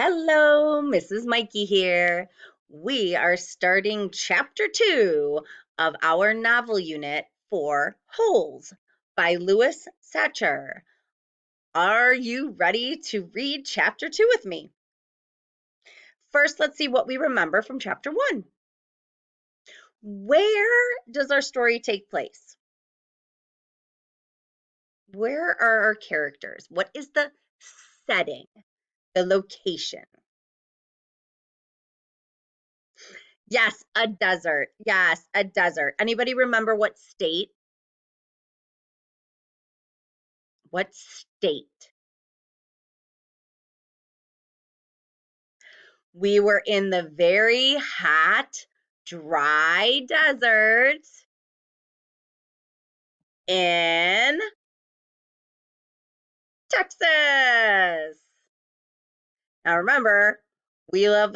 Hello, Mrs. Mikey here. We are starting chapter 2 of our novel unit for Holes by Louis Sachar. Are you ready to read chapter 2 with me? First, let's see what we remember from chapter 1. Where does our story take place? Where are our characters? What is the setting, the location? Yes, a desert. Yes, a desert. Anybody remember what state? What state? We were in the very hot, dry desert in Texas. Now remember, we live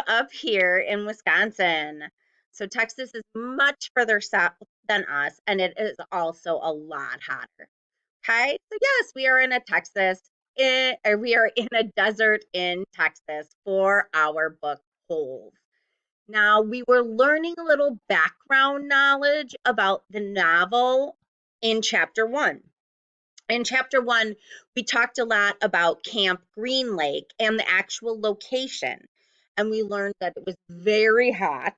up here in Wisconsin. So Texas is much further south than us, and it is also a lot hotter. Okay, so yes, we are in a we are in a desert in Texas for our book Holes. Now, we were learning a little background knowledge about the novel in chapter 1. In chapter 1, we talked a lot about Camp Green Lake and the actual location. And we learned that it was very hot,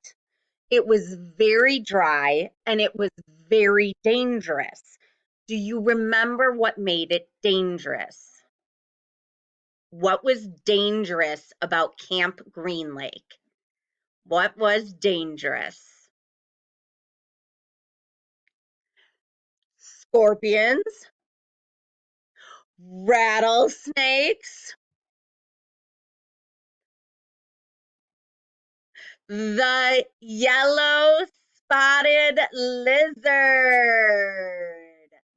it was very dry, and it was very dangerous. Do you remember what made it dangerous? What was dangerous about Camp Green Lake? What was dangerous? Scorpions, rattlesnakes, the yellow spotted lizard.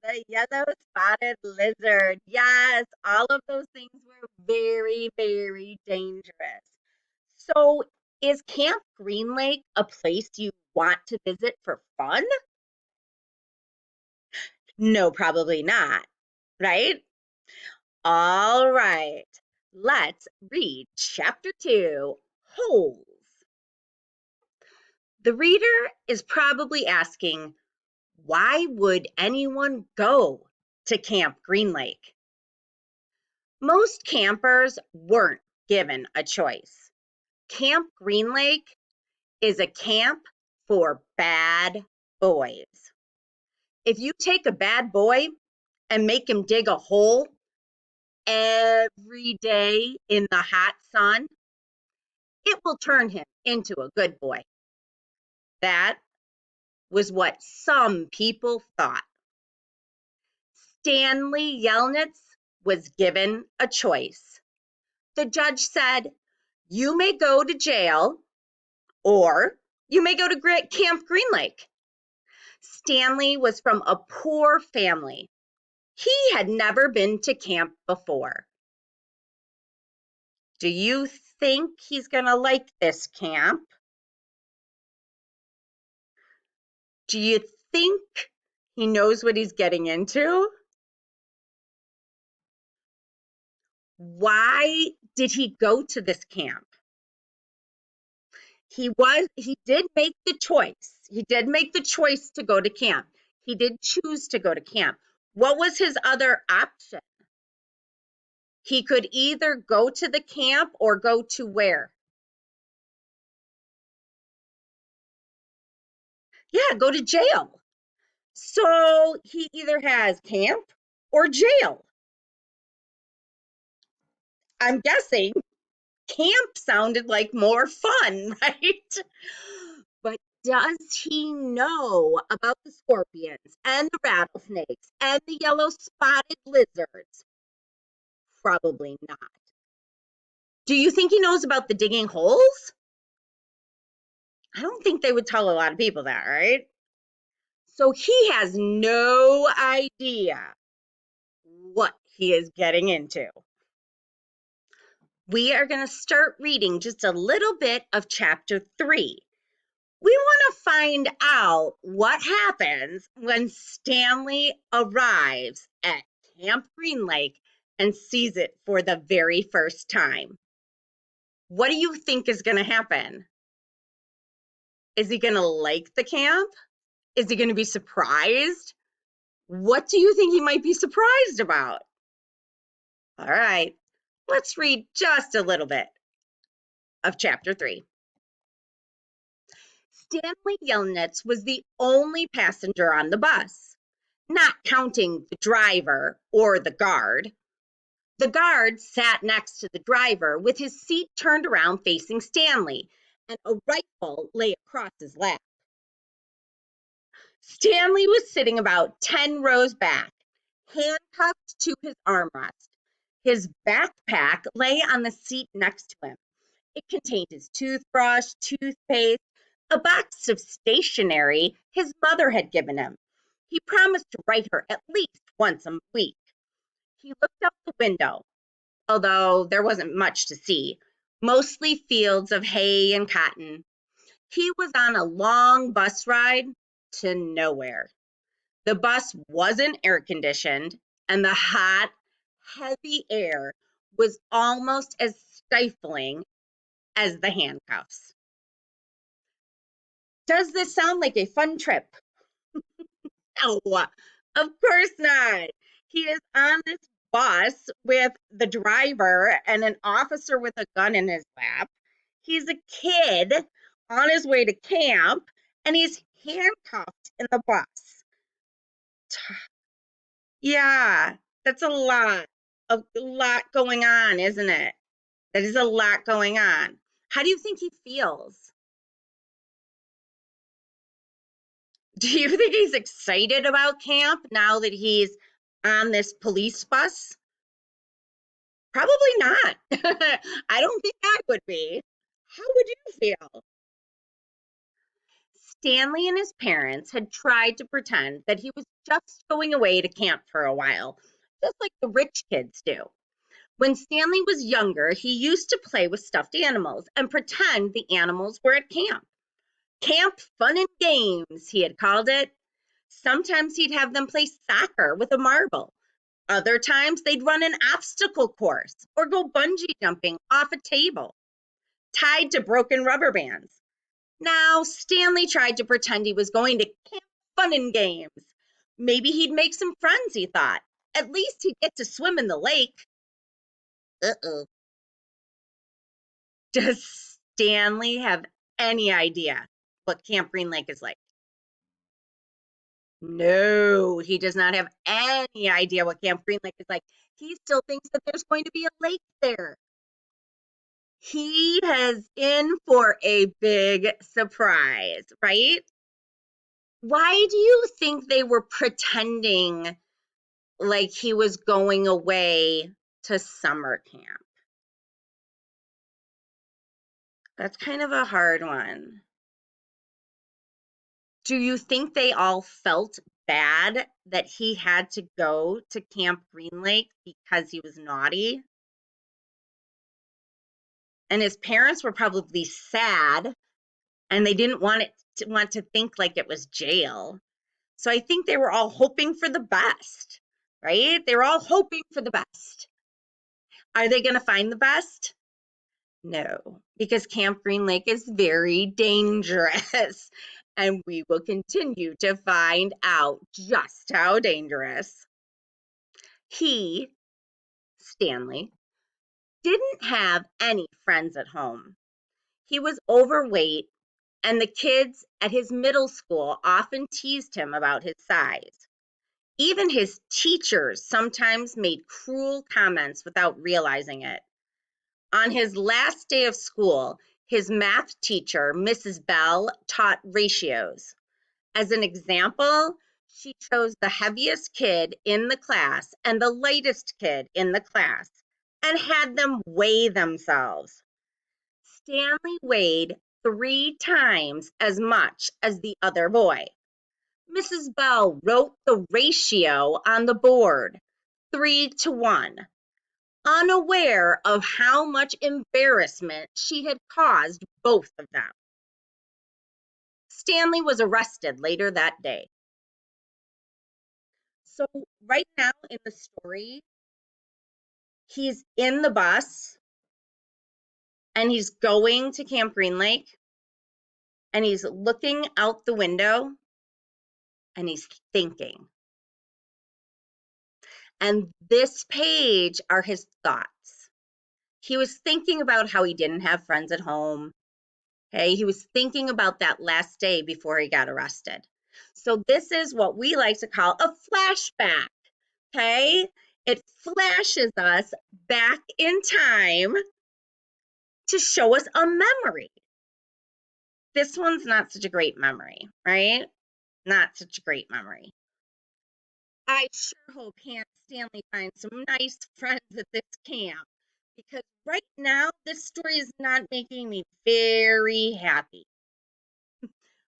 The yellow spotted lizard. Yes, all of those things were very, very dangerous. So, is Camp Green Lake a place you want to visit for fun? No, probably not, right? All right, let's read chapter 2, Holes. The reader is probably asking, why would anyone go to Camp Green Lake? Most campers weren't given a choice. Camp Green Lake is a camp for bad boys. If you take a bad boy and make him dig a hole every day in the hot sun, it will turn him into a good boy. That was what some people thought. Stanley Yelnats was given a choice. The judge said, you may go to jail or you may go to Camp Green Lake. Stanley was from a poor family. He had never been to camp before. Do you think he's going to like this camp? Do you think he knows what he's getting into? Why did he go to this camp? He did make the choice. He did make the choice to go to camp. He did choose to go to camp. What was his other option? He could either go to the camp or go to where? Yeah, go to jail. So he either has camp or jail. I'm guessing camp sounded like more fun, right? But does he know about the scorpions and the rattlesnakes and the yellow spotted lizards? Probably not. Do you think he knows about the digging holes? I don't think they would tell a lot of people that, right? So he has no idea what he is getting into. We are going to start reading just a little bit of chapter 3. We want to find out what happens when Stanley arrives at Camp Green Lake and sees it for the very first time. What do you think is going to happen? Is he going to like the camp? Is he going to be surprised? What do you think he might be surprised about? All right, let's read just a little bit of chapter 3. Stanley Yelnats was the only passenger on the bus, not counting the driver or the guard. The guard sat next to the driver with his seat turned around facing Stanley, and a rifle lay across his lap. Stanley was sitting about 10 rows back, handcuffed to his armrest. His backpack lay on the seat next to him. It contained his toothbrush, toothpaste, a box of stationery his mother had given him. He promised to write her at least once a week. He looked out the window, although there wasn't much to see, mostly fields of hay and cotton. He was on a long bus ride to nowhere. The bus wasn't air conditioned, and the hot, heavy air was almost as stifling as the handcuffs. Does this sound like a fun trip? No, of course not. He is on this bus with the driver and an officer with a gun in his lap. He's a kid on his way to camp, and he's handcuffed in the bus. Yeah, that's a lot going on, isn't it? That is a lot going on. How do you think he feels? Do you think he's excited about camp now that he's on this police bus? Probably not. I don't think I would be. How would you feel? Stanley and his parents had tried to pretend that he was just going away to camp for a while, just like the rich kids do. When Stanley was younger, he used to play with stuffed animals and pretend the animals were at camp. Camp Fun and Games, he had called it. Sometimes he'd have them play soccer with a marble. Other times they'd run an obstacle course or go bungee jumping off a table, tied to broken rubber bands. Now, Stanley tried to pretend he was going to Camp Fun and Games. Maybe he'd make some friends, he thought. At least he'd get to swim in the lake. Uh-oh. Does Stanley have any idea what Camp Green Lake is like? No, he does not have any idea what Camp Green Lake is like. He still thinks that there's going to be a lake there. He is in for a big surprise, right? Why do you think they were pretending like he was going away to summer camp? That's kind of a hard one. Do you think they all felt bad that he had to go to Camp Green Lake because he was naughty? And his parents were probably sad and they didn't want to think like it was jail. So I think they were all hoping for the best, right? They were all hoping for the best. Are they going to find the best? No, because Camp Green Lake is very dangerous. And we will continue to find out just how dangerous. He, Stanley, didn't have any friends at home. He was overweight, and the kids at his middle school often teased him about his size. Even his teachers sometimes made cruel comments without realizing it. On his last day of school, his math teacher, Mrs. Bell, taught ratios. As an example, she chose the heaviest kid in the class and the lightest kid in the class and had them weigh themselves. Stanley weighed 3 times as much as the other boy. Mrs. Bell wrote the ratio on the board, 3 to 1, unaware of how much embarrassment she had caused both of them. Stanley was arrested later that day. So right now in the story, he's in the bus and he's going to Camp Green Lake, and he's looking out the window, and he's thinking. And this page are his thoughts. He was thinking about how he didn't have friends at home. Okay, he was thinking about that last day before he got arrested. So this is what we like to call a flashback. Okay, it flashes us back in time to show us a memory. This one's not such a great memory, right? Not such a great memory. I sure hope Stanley finds some nice friends at this camp, because right now this story is not making me very happy.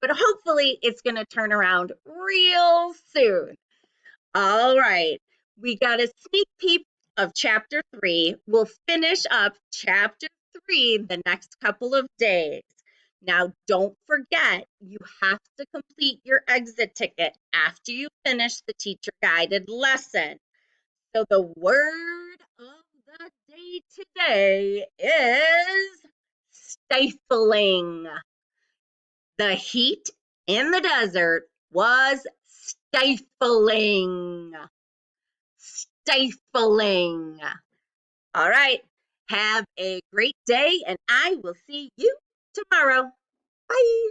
But hopefully it's going to turn around real soon. All right, we got a sneak peek of chapter 3. We'll finish up chapter 3 the next couple of days. Now, don't forget, you have to complete your exit ticket after you finish the teacher guided lesson. So the word of the day today is stifling. The heat in the desert was stifling. Stifling. All right. Have a great day, and I will see you tomorrow. Bye.